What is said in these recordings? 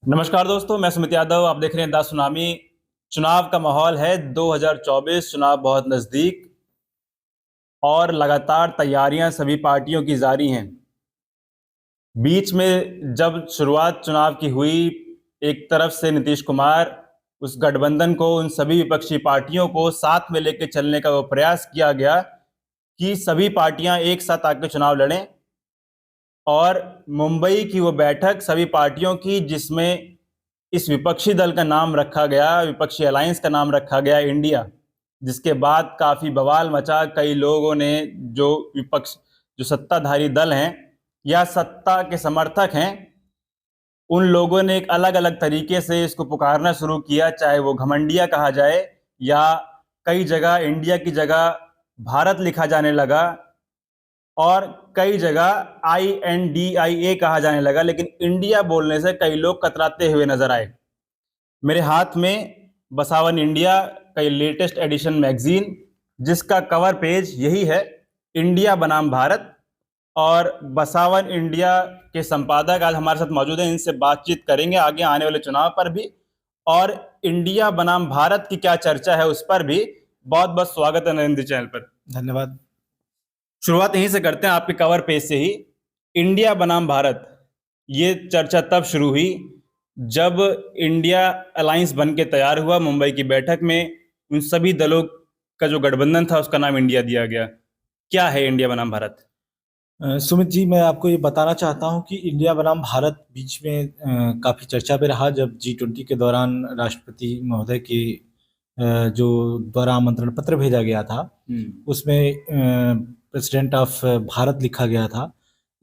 नमस्कार दोस्तों, मैं सुमित यादव। आप देख रहे हैं द सुनामी। चुनाव का माहौल है। 2024 चुनाव बहुत नज़दीक और लगातार तैयारियां सभी पार्टियों की जारी हैं। बीच में जब शुरुआत चुनाव की हुई, एक तरफ से नीतीश कुमार उस गठबंधन को, उन सभी विपक्षी पार्टियों को साथ में लेकर चलने का वो प्रयास किया गया कि सभी पार्टियां एक साथ आकर चुनाव लड़ें। और मुंबई की वो बैठक सभी पार्टियों की, जिसमें इस विपक्षी दल का नाम रखा गया, विपक्षी अलायंस का नाम रखा गया इंडिया, जिसके बाद काफी बवाल मचा। कई लोगों ने, जो विपक्ष, जो सत्ताधारी दल हैं या सत्ता के समर्थक हैं, उन लोगों ने एक अलग अलग तरीके से इसको पुकारना शुरू किया, चाहे वो घमंडिया कहा जाए या कई जगह इंडिया की जगह भारत लिखा जाने लगा और कई जगह INDIA कहा जाने लगा। लेकिन इंडिया बोलने से कई लोग कतराते हुए नजर आए। मेरे हाथ में बसावन इंडिया का लेटेस्ट एडिशन मैगजीन, जिसका कवर पेज यही है, इंडिया बनाम भारत। और बसावन इंडिया के संपादक आज हमारे साथ मौजूद हैं। इनसे बातचीत करेंगे आगे आने वाले चुनाव पर भी, और इंडिया बनाम भारत की क्या चर्चा है उस पर भी। बहुत बहुत स्वागत है नरेंद्र चैनल पर। धन्यवाद। शुरुआत यहीं से करते हैं, आपके कवर पेज से ही। इंडिया बनाम भारत, ये चर्चा तब शुरू हुई जब इंडिया अलायंस बन के तैयार हुआ। मुंबई की बैठक में उन सभी दलों का जो गठबंधन था, उसका नाम इंडिया दिया गया। क्या है इंडिया बनाम भारत? सुमित जी, मैं आपको ये बताना चाहता हूँ कि इंडिया बनाम भारत बीच में काफ़ी चर्चा पे रहा। जब G20 के दौरान राष्ट्रपति महोदय के जो द्वारा आमंत्रण पत्र भेजा गया था, उसमें प्रेसिडेंट ऑफ भारत लिखा गया था।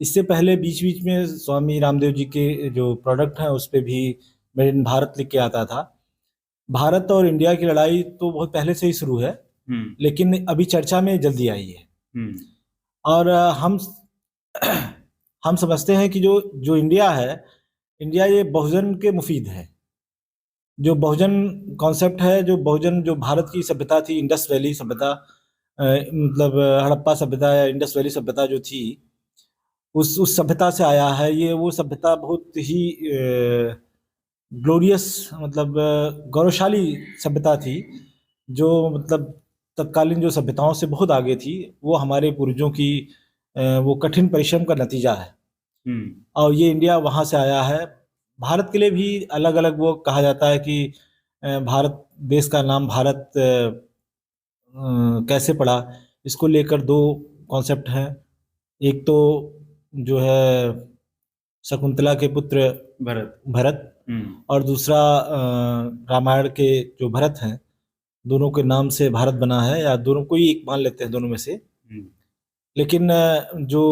इससे पहले बीच बीच में स्वामी रामदेव जी के जो प्रोडक्ट हैं उस पर भी मेड इन भारत लिख के आता था। भारत और इंडिया की लड़ाई तो बहुत पहले से ही शुरू है, लेकिन अभी चर्चा में जल्दी आई है। और हम समझते हैं कि जो जो इंडिया है, इंडिया ये बहुजन के मुफीद है। जो बहुजन कॉन्सेप्ट है, जो बहुजन, जो भारत की सभ्यता थी, इंडस वैली सभ्यता, मतलब हड़प्पा सभ्यता या इंडस वैली सभ्यता जो थी, उस सभ्यता से आया है। ये वो सभ्यता बहुत ही ग्लोरियस, मतलब गौरवशाली सभ्यता थी, जो मतलब तत्कालीन जो सभ्यताओं से बहुत आगे थी। वो हमारे पूर्वजों की वो कठिन परिश्रम का नतीजा है। और ये इंडिया वहाँ से आया है। भारत के लिए भी अलग अलग वो कहा जाता है कि भारत देश का नाम भारत कैसे पड़ा। इसको लेकर दो कॉन्सेप्ट हैं। एक तो जो है शकुंतला के पुत्र भरत, और दूसरा रामायण के जो भरत हैं, दोनों के नाम से भारत बना है, या दोनों को ही एक मान लेते हैं, दोनों में से। लेकिन जो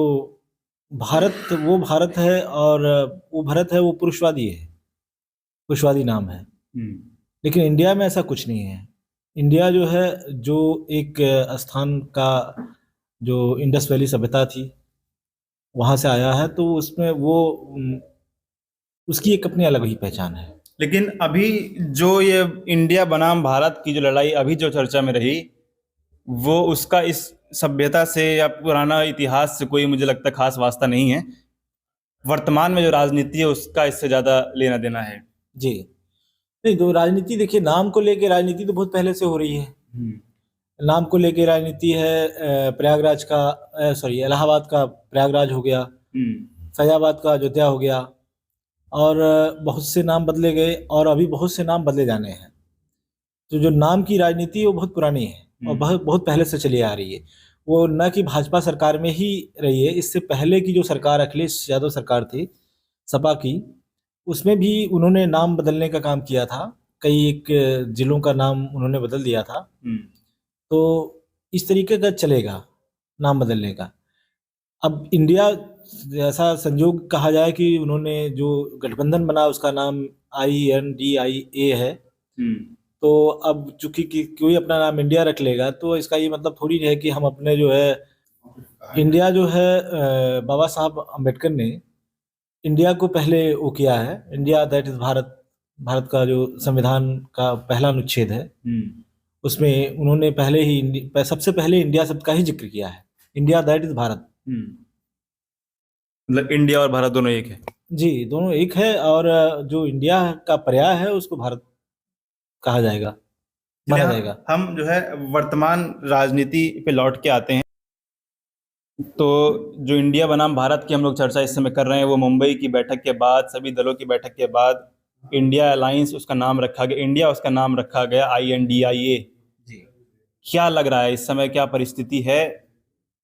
भारत, वो भारत है, और वो भरत है, वो पुरुषवादी है, पुरुषवादी नाम है। लेकिन इंडिया में ऐसा कुछ नहीं है। इंडिया जो है, जो एक स्थान का, जो इंडस वैली सभ्यता थी, वहाँ से आया है, तो उसमें वो उसकी एक अपनी अलग ही पहचान है। लेकिन अभी जो ये इंडिया बनाम भारत की जो लड़ाई अभी जो चर्चा में रही, वो उसका इस सभ्यता से या पुराना इतिहास से कोई, मुझे लगता, खास वास्ता नहीं है। वर्तमान में जो राजनीति है उसका इससे ज्यादा लेना देना है। जी नहीं, तो राजनीति देखिए, नाम को लेके राजनीति तो बहुत पहले से हो रही है। नाम को लेके राजनीति है। प्रयागराज का, सॉरी, इलाहाबाद का प्रयागराज हो गया, फैजाबाद का अयोध्या हो गया, और बहुत से नाम बदले गए, और अभी बहुत से नाम बदले जाने हैं। तो जो नाम की राजनीति वो बहुत पुरानी है और बहुत बहुत पहले से चली आ रही है। वो न कि भाजपा सरकार में ही रही है, इससे पहले की जो सरकार, अखिलेश यादव सरकार थी, सपा की, उसमें भी उन्होंने नाम बदलने का काम किया था। कई एक जिलों का नाम उन्होंने बदल दिया था। तो इस तरीके का चलेगा नाम बदलने का। अब इंडिया, ऐसा संयोग कहा जाए कि उन्होंने जो गठबंधन बना उसका नाम INDIA है। तो अब चूंकि कि कोई अपना नाम इंडिया रख लेगा, तो इसका ये मतलब थोड़ी है कि हम अपने जो है, इंडिया जो है, बाबा साहब अम्बेडकर ने इंडिया को पहले वो किया है। India that is Bharat, Bharat का जो संविधान का पहला अनुच्छेद है, उसमें उन्होंने पहले ही सबसे पहले इंडिया शब्द का ही जिक्र किया है। India that is Bharat. मतलब इंडिया और भारत दोनों एक है। जी, दोनों एक है, और जो इंडिया का पर्याय है उसको भारत कहा जाएगा, चलिए माना जाएगा। हम जो है वर्तमान राजनीति पे लौट के आते हैं। तो जो इंडिया बनाम भारत की हम लोग चर्चा इस समय कर रहे हैं, वो मुंबई की बैठक के बाद, सभी दलों की बैठक के बाद इंडिया अलायंस उसका नाम रखा गया, इंडिया उसका नाम रखा गया INDIA। जी। क्या लग रहा है इस समय, क्या परिस्थिति है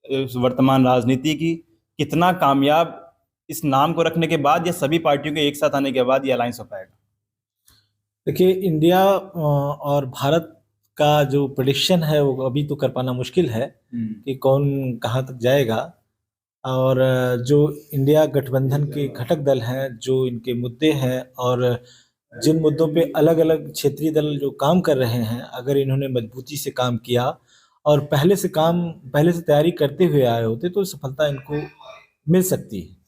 इस वर्तमान राजनीति की? कितना कामयाब इस नाम को रखने के बाद या सभी पार्टियों के एक साथ आने के बाद ये अलायंस हो पाएगा? देखिए, इंडिया और भारत का जो प्रेडिक्शन है वो अभी तो कर पाना मुश्किल है कि कौन कहाँ तक जाएगा। और जो इंडिया गठबंधन के घटक दल हैं, जो इनके मुद्दे हैं, और जिन मुद्दों पे अलग अलग क्षेत्रीय दल जो काम कर रहे हैं, अगर इन्होंने मजबूती से काम किया और पहले से तैयारी करते हुए आए होते, तो सफलता इनको मिल सकती है।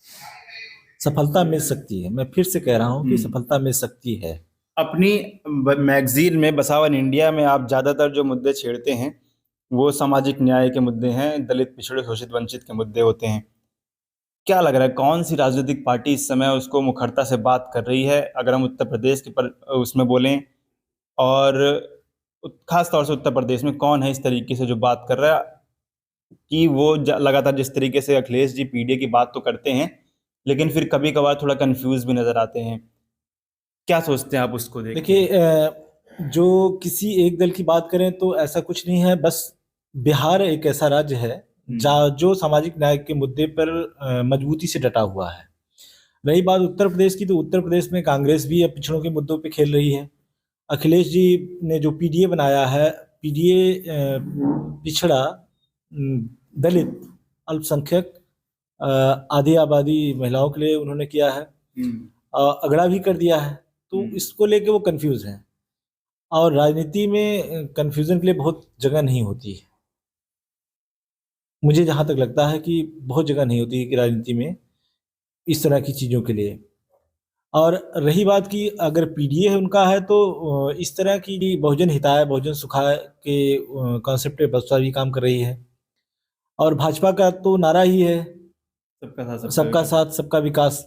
सफलता मिल सकती है, मैं फिर से कह रहा हूँ कि सफलता मिल सकती है। अपनी मैगजीन में बसावन इंडिया में आप ज़्यादातर जो मुद्दे छेड़ते हैं वो सामाजिक न्याय के मुद्दे हैं, दलित पिछड़े शोषित वंचित के मुद्दे होते हैं। क्या लग रहा है कौन सी राजनीतिक पार्टी इस समय उसको मुखरता से बात कर रही है, अगर हम उत्तर प्रदेश के पर उसमें बोलें? और खास तौर से उत्तर प्रदेश में कौन है इस तरीके से जो बात कर रहा है कि वो लगातार जिस तरीके से अखिलेश जी PDA की बात तो करते हैं, लेकिन फिर कभी कभार थोड़ा कंफ्यूज भी नजर आते हैं। क्या सोचते हैं आप उसको देख के? देखिए, जो किसी एक दल की बात करें तो ऐसा कुछ नहीं है, बस बिहार एक ऐसा राज्य है जो सामाजिक न्याय के मुद्दे पर मजबूती से डटा हुआ है। रही बात उत्तर प्रदेश की, तो उत्तर प्रदेश में कांग्रेस भी अब पिछड़ों के मुद्दों पे खेल रही है। अखिलेश जी ने जो PDA बनाया है, PDA पिछड़ा, दलित, अल्पसंख्यक, आधी आबादी महिलाओं के लिए उन्होंने किया है, अगड़ा भी कर दिया है। तो इसको लेके वो कंफ्यूज हैं, और राजनीति में कंफ्यूजन के लिए बहुत जगह नहीं होती है। मुझे जहाँ तक लगता है कि बहुत जगह नहीं होती है कि राजनीति में इस तरह की चीज़ों के लिए। और रही बात कि अगर PDA है उनका है, तो इस तरह की बहुजन हिताय बहुजन सुखाय के कॉन्सेप्ट पे बसपा भी काम कर रही है। और भाजपा का तो नारा ही है सबका साथ सबका विकास।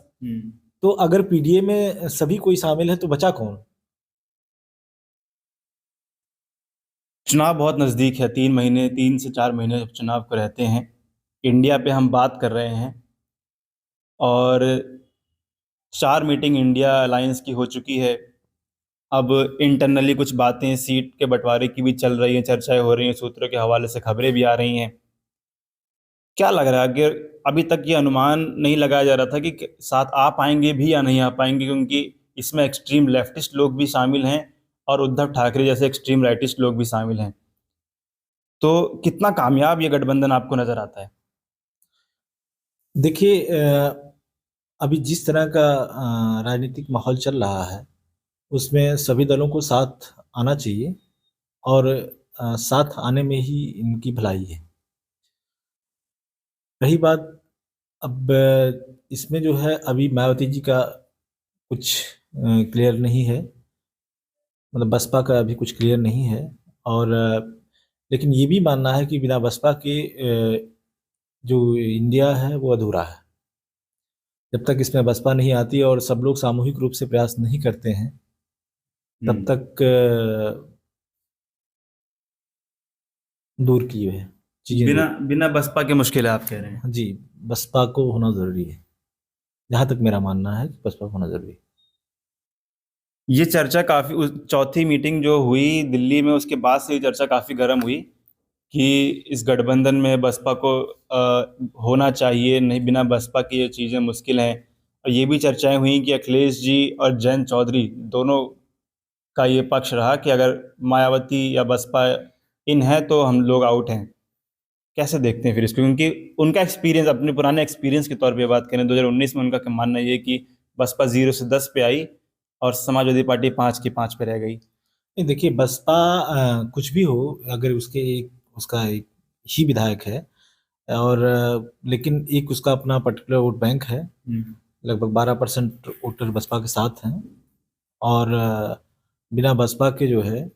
तो अगर PDA में सभी कोई शामिल है तो बचा कौन? चुनाव बहुत नज़दीक है, 3 महीने, 3 से 4 महीने चुनाव को रहते हैं। इंडिया पे हम बात कर रहे हैं और 4 मीटिंग इंडिया अलायंस की हो चुकी है। अब इंटरनली कुछ बातें सीट के बंटवारे की भी चल रही हैं, चर्चाएं हो रही हैं, सूत्रों के हवाले से खबरें भी आ रही हैं। क्या लग रहा है कि अभी तक ये अनुमान नहीं लगाया जा रहा था कि साथ आ पाएंगे भी या नहीं आ पाएंगे, क्योंकि इसमें एक्सट्रीम लेफ्टिस्ट लोग भी शामिल हैं और उद्धव ठाकरे जैसे एक्सट्रीम राइटिस्ट लोग भी शामिल हैं। तो कितना कामयाब ये गठबंधन आपको नजर आता है? देखिए, अभी जिस तरह का राजनीतिक माहौल चल रहा है, उसमें सभी दलों को साथ आना चाहिए, और साथ आने में ही इनकी भलाई है। रही बात, अब इसमें जो है अभी मायावती जी का कुछ क्लियर नहीं है, मतलब बसपा का अभी कुछ क्लियर नहीं है। और लेकिन ये भी मानना है कि बिना बसपा के जो इंडिया है वो अधूरा है। जब तक इसमें बसपा नहीं आती और सब लोग सामूहिक रूप से प्रयास नहीं करते हैं, तब तक दूर की है चीजें। बिना बिना बसपा के मुश्किल है, आप कह रहे हैं? जी, बसपा को होना जरूरी है, जहां तक मेरा मानना है कि बसपा को होना जरूरी है। ये चर्चा काफ़ी, चौथी मीटिंग जो हुई दिल्ली में उसके बाद से ये चर्चा काफ़ी गर्म हुई कि इस गठबंधन में बसपा को होना चाहिए, नहीं बिना बसपा की ये चीज़ें मुश्किल हैं। और ये भी चर्चाएं हुई कि अखिलेश जी और जयंत चौधरी दोनों का ये पक्ष रहा कि अगर मायावती या बसपा इन है तो हम लोग आउट हैं। कैसे देखते हैं फिर इसको, क्योंकि उनका एक्सपीरियंस, अपने पुराने एक्सपीरियंस के तौर पे बात करें, 2019 में उनका मानना ये कि बसपा 0 से 10 पे आई और समाजवादी पार्टी 5 की 5 पे रह गई। नहीं, देखिए, बसपा कुछ भी हो, अगर उसका एक ही विधायक है, और लेकिन एक उसका अपना पर्टिकुलर वोट बैंक है, लगभग 12% वोटर बसपा के साथ हैं, और बिना बसपा के जो है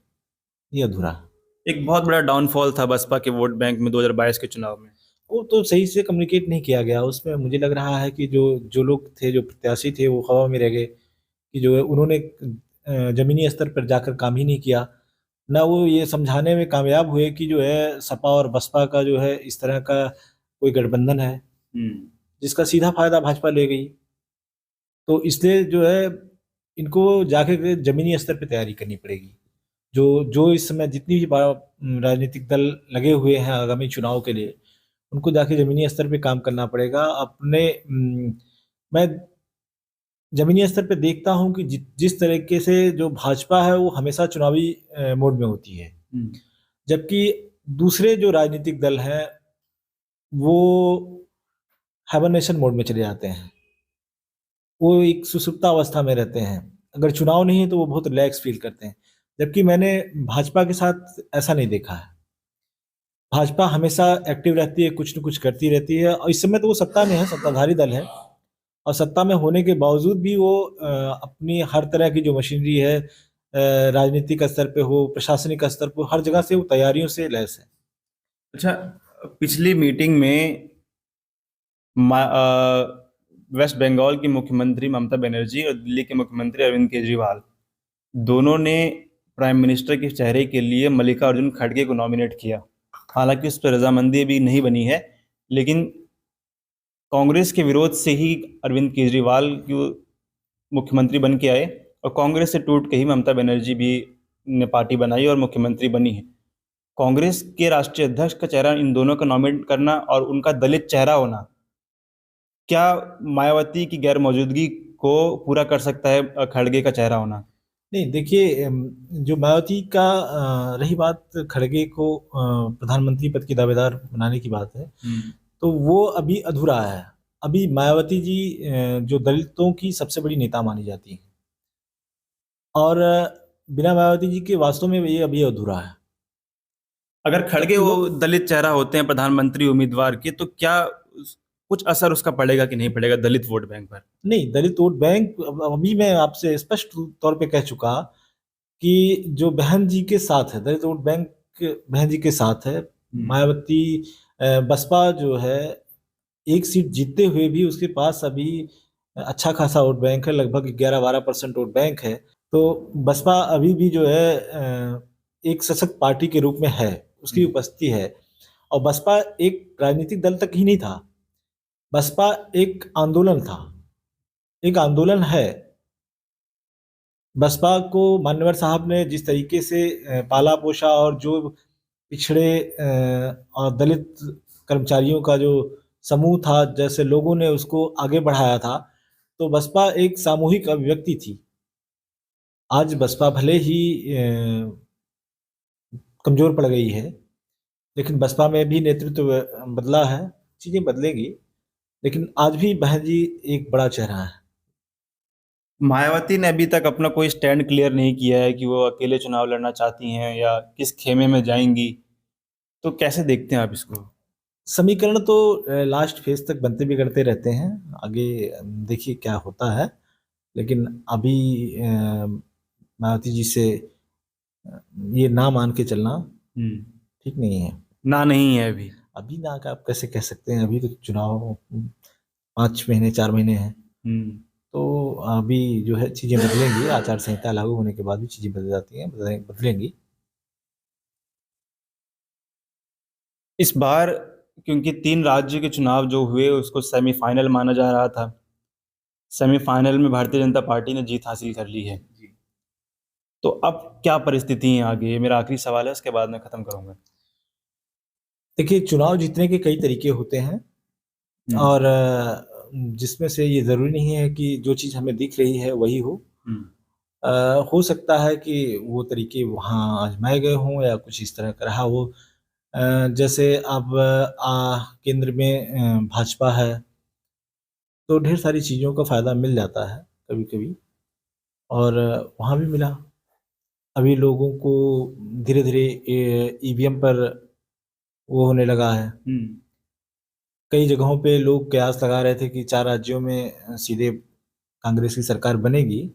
ये अधूरा है। एक बहुत बड़ा डाउनफॉल था बसपा के वोट बैंक में 2022 के चुनाव में। वो तो सही से कम्युनिकेट नहीं किया गया। उसमें मुझे लग रहा है कि जो जो लोग थे, जो प्रत्याशी थे, वो हवा में रह गए कि जो है उन्होंने जमीनी स्तर पर जाकर काम ही नहीं किया। ना वो ये समझाने में कामयाब हुए कि जो है सपा और बसपा का जो है इस तरह का कोई गठबंधन है जिसका सीधा फायदा भाजपा ले गई। तो इसलिए जो है इनको जाके के जमीनी स्तर पर तैयारी करनी पड़ेगी। जो जो इस समय जितनी भी राजनीतिक दल लगे हुए हैं आगामी चुनाव के लिए, उनको जाके जमीनी स्तर पे काम करना पड़ेगा। मैं जमीनी स्तर पे देखता हूँ कि जिस तरीके से जो भाजपा है वो हमेशा चुनावी मोड में होती है, जबकि दूसरे जो राजनीतिक दल हैं वो हाइबरनेशन मोड में चले जाते हैं। वो एक सुसुप्ता अवस्था में रहते हैं। अगर चुनाव नहीं है तो वो बहुत रिलैक्स फील करते हैं, जबकि मैंने भाजपा के साथ ऐसा नहीं देखा है। भाजपा हमेशा एक्टिव रहती है, कुछ न कुछ करती रहती है, और इस समय तो वो सत्ता में है, सत्ताधारी दल है, और सत्ता में होने के बावजूद भी वो अपनी हर तरह की जो मशीनरी है, राजनीतिक स्तर पे हो, प्रशासनिक स्तर पे हो, हर जगह से वो तैयारियों से लैस है। अच्छा, पिछली मीटिंग में वेस्ट बंगाल की मुख्यमंत्री ममता बनर्जी और दिल्ली के मुख्यमंत्री अरविंद केजरीवाल दोनों ने प्राइम मिनिस्टर के चेहरे के लिए मल्लिकार्जुन खड़गे को नॉमिनेट किया। हालांकि उस पर रजामंदी अभी नहीं बनी है, लेकिन कांग्रेस के विरोध से ही अरविंद केजरीवाल की मुख्यमंत्री बन के आए, और कांग्रेस से टूट के ही ममता बनर्जी भी ने पार्टी बनाई और मुख्यमंत्री बनी है। कांग्रेस के राष्ट्रीय अध्यक्ष का चेहरा इन दोनों का नॉमिनेट करना और उनका दलित चेहरा होना क्या मायावती की गैर मौजूदगी को पूरा कर सकता है खड़गे का चेहरा होना? नहीं, देखिए, जो मायावती का रही बात खड़गे को प्रधानमंत्री पद की दावेदार बनाने की बात है, तो वो अभी अधूरा है। अभी मायावती जी जो दलितों की सबसे बड़ी नेता मानी जाती है, और बिना मायावती जी के वास्तव में ये अभी अधूरा है। अगर खड़गे वो दलित चेहरा होते हैं प्रधानमंत्री उम्मीदवार के, तो क्या कुछ असर उसका पड़ेगा कि नहीं पड़ेगा दलित वोट बैंक पर? नहीं, दलित वोट बैंक अभी मैं आपसे स्पष्ट तौर पे कह चुका कि जो बहन जी के साथ है, दलित वोट बैंक बहन जी के साथ है। मायावती बसपा जो है एक सीट जीतते हुए भी उसके पास अभी अच्छा खासा वोट बैंक है, लगभग 11-12% वोट बैंक है। तो बसपा अभी भी जो है एक सशक्त पार्टी के रूप में है, उसकी उपस्थिति है। और बसपा एक राजनीतिक दल तक ही नहीं था, बसपा एक आंदोलन था, एक आंदोलन है। बसपा को मान्यवर साहब ने जिस तरीके से पाला पोसा, और जो पिछड़े और दलित कर्मचारियों का जो समूह था, जैसे लोगों ने उसको आगे बढ़ाया था, तो बसपा एक सामूहिक अभिव्यक्ति थी। आज बसपा भले ही कमजोर पड़ गई है, लेकिन बसपा में भी नेतृत्व बदला है, चीजें बदलेंगी, लेकिन आज भी बहन जी एक बड़ा चेहरा है। मायावती ने अभी तक अपना कोई स्टैंड क्लियर नहीं किया है कि वो अकेले चुनाव लड़ना चाहती हैं या किस खेमे में जाएंगी, तो कैसे देखते हैं आप इसको? समीकरण तो लास्ट फेज तक बनते बिगड़ते रहते हैं, आगे देखिए क्या होता है। लेकिन अभी मायावती जी से ये ना मान के चलना ठीक नहीं है। ना नहीं है अभी? अभी ना का आप कैसे कह सकते हैं? अभी तो चुनाव 5 महीने 4 महीने हैं, तो अभी जो है चीजें बदलेंगी। आचार संहिता लागू होने के बाद भी चीजें बदल जाती हैं, बदलेंगी। इस बार क्योंकि 3 राज्य के चुनाव जो हुए उसको सेमीफाइनल माना जा रहा था, सेमीफाइनल में भारतीय जनता पार्टी ने जीत हासिल कर ली है, तो अब क्या परिस्थिति है आगे? ये मेरा आखिरी सवाल है, उसके बाद मैं खत्म करूंगा। देखिए, चुनाव जीतने के कई तरीके होते हैं, और जिसमें से ये जरूरी नहीं है कि जो चीज हमें दिख रही है वही हो। हो सकता है कि वो तरीके वहाँ आजमाए गए हों या कुछ इस तरह का रहा हो। जैसे अब केंद्र में भाजपा है, तो ढेर सारी चीज़ों का फायदा मिल जाता है कभी कभी, और वहाँ भी मिला। अभी लोगों को धीरे धीरे ईवीएम पर वो होने लगा है। कई जगहों पे लोग कयास लगा रहे थे कि 4 राज्यों में सीधे कांग्रेस की सरकार बनेगी,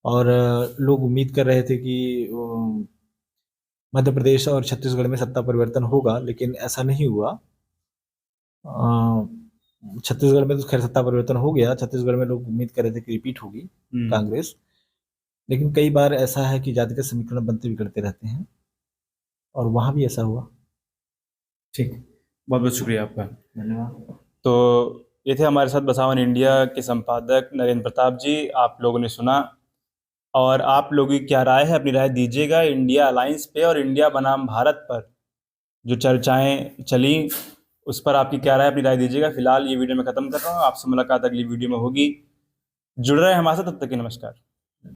और लोग उम्मीद कर रहे थे कि मध्य प्रदेश और छत्तीसगढ़ में सत्ता परिवर्तन होगा, लेकिन ऐसा नहीं हुआ। छत्तीसगढ़ में तो खैर सत्ता परिवर्तन हो गया, छत्तीसगढ़ में लोग उम्मीद कर रहे थे कि रिपीट होगी कांग्रेस, लेकिन कई बार ऐसा है कि जातिगत समीकरण बनते बिगड़ते रहते हैं, और वहां भी ऐसा हुआ। ठीक, बहुत बहुत शुक्रिया आपका। धन्यवाद। तो ये थे हमारे साथ बसावन इंडिया के संपादक नरेंद्र प्रताप जी। आप लोगों ने सुना, और आप लोगों की क्या राय है अपनी राय दीजिएगा इंडिया अलायंस पे और इंडिया बनाम भारत पर जो चर्चाएं चली उस पर आपकी क्या राय, अपनी राय दीजिएगा। फिलहाल ये वीडियो मैं खत्म कर रहा हूँ, आपसे मुलाकात अगली वीडियो में होगी। जुड़ रहे हैं हमारे साथ, तब तक के नमस्कार।